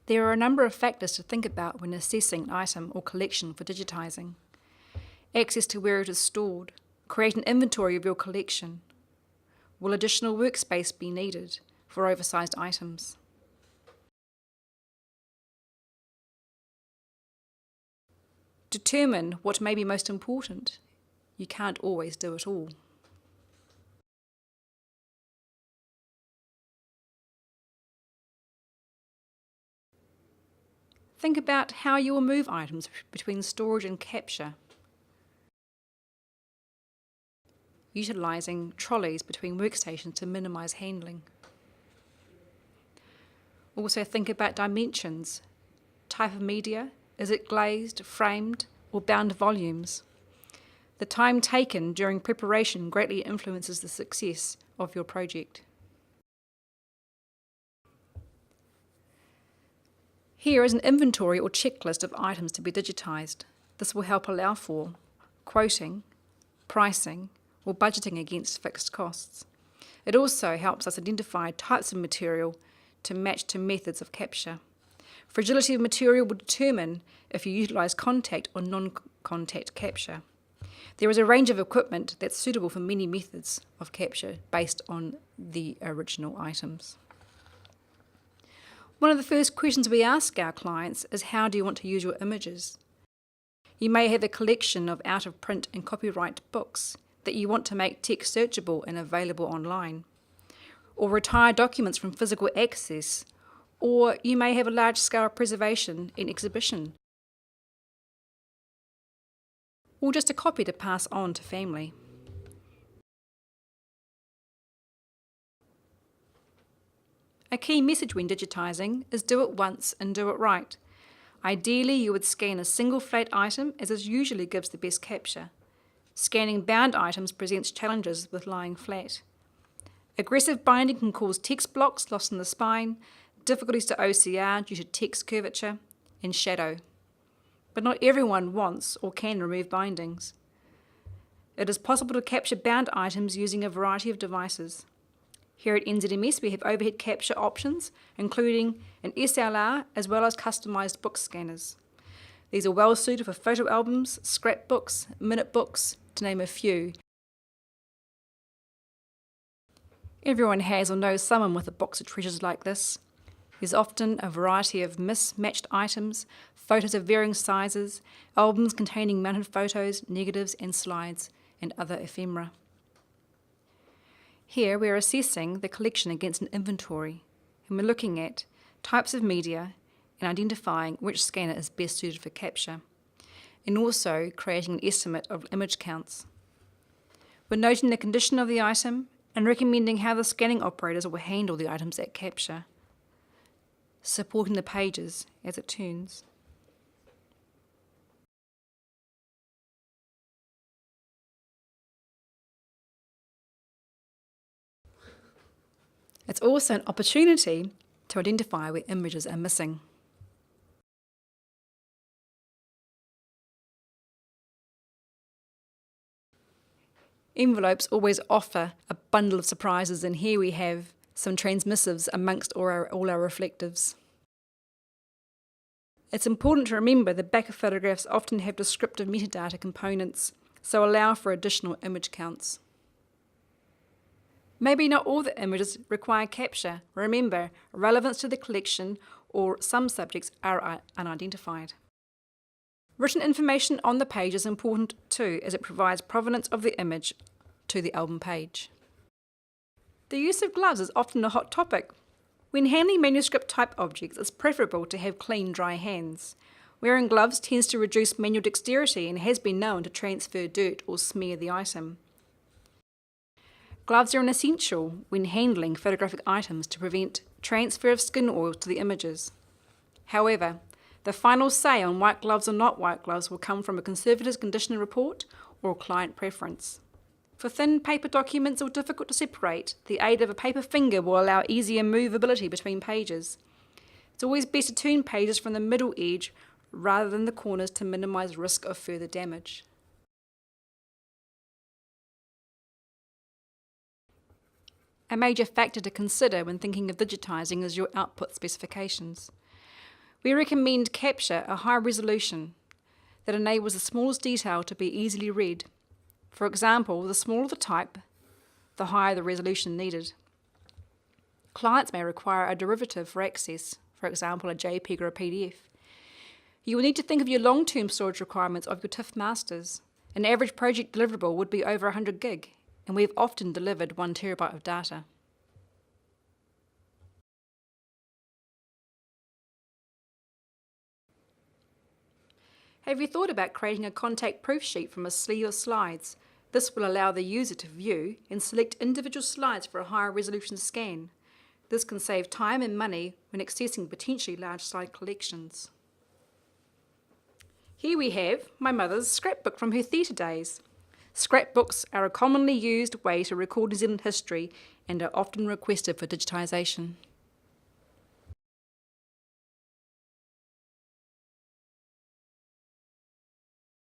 There are a number of factors to think about when assessing an item or collection for digitising. Access to where it is stored. Create an inventory of your collection. Will additional workspace be needed for oversized items? Determine what may be most important. You can't always do it all. Think about how you will move items between storage and capture, utilising trolleys between workstations to minimise handling. Also think about dimensions, type of media, is it glazed, framed, or bound volumes? The time taken during preparation greatly influences the success of your project. Here is an inventory or checklist of items to be digitised. This will help allow for quoting, pricing, or budgeting against fixed costs. It also helps us identify types of material to match to methods of capture. Fragility of material will determine if you utilise contact or non-contact capture. There is a range of equipment that's suitable for many methods of capture based on the original items. One of the first questions we ask our clients is, how do you want to use your images? You may have a collection of out-of-print and copyright books that you want to make text searchable and available online, or retire documents from physical access, or you may have a large-scale preservation and exhibition, or just a copy to pass on to family. A key message when digitising is do it once and do it right. Ideally, you would scan a single flat item, as this usually gives the best capture. Scanning bound items presents challenges with lying flat. Aggressive binding can cause text blocks, loss in the spine, difficulties to OCR due to text curvature, and shadow. But not everyone wants or can remove bindings. It is possible to capture bound items using a variety of devices. Here at NZMS we have overhead capture options, including an SLR as well as customised book scanners. These are well suited for photo albums, scrapbooks, minute books, to name a few. Everyone has or knows someone with a box of treasures like this. There's often a variety of mismatched items, photos of varying sizes, albums containing mounted photos, negatives and slides, and other ephemera. Here we are assessing the collection against an inventory, and we're looking at types of media and identifying which scanner is best suited for capture, and also creating an estimate of image counts. We're noting the condition of the item and recommending how the scanning operators will handle the items at capture, supporting the pages as it turns. It's also an opportunity to identify where images are missing. Envelopes always offer a bundle of surprises, and here we have some transmissives amongst all our reflectives. It's important to remember the back of photographs often have descriptive metadata components, so allow for additional image counts. Maybe not all the images require capture. Remember, relevance to the collection or some subjects are unidentified. Written information on the page is important too, as it provides provenance of the image to the album page. The use of gloves is often a hot topic. When handling manuscript type objects, it's preferable to have clean, dry hands. Wearing gloves tends to reduce manual dexterity and has been known to transfer dirt or smear the item. Gloves are an essential when handling photographic items to prevent transfer of skin oil to the images. However, the final say on white gloves or not white gloves will come from a conservator's condition report or client preference. For thin paper documents or difficult to separate, the aid of a paper finger will allow easier movability between pages. It's always best to turn pages from the middle edge rather than the corners to minimise risk of further damage. A major factor to consider when thinking of digitising is your output specifications. We recommend capture a high resolution that enables the smallest detail to be easily read. For example, the smaller the type, the higher the resolution needed. Clients may require a derivative for access, for example, a JPEG or a PDF. You will need to think of your long-term storage requirements of your TIFF masters. An average project deliverable would be over 100 gig, and we have often delivered 1 terabyte of data. Have you thought about creating a contact proof sheet from a sleeve of slides? This will allow the user to view and select individual slides for a higher resolution scan. This can save time and money when accessing potentially large slide collections. Here we have my mother's scrapbook from her theatre days. Scrapbooks are a commonly used way to record New Zealand history and are often requested for digitisation.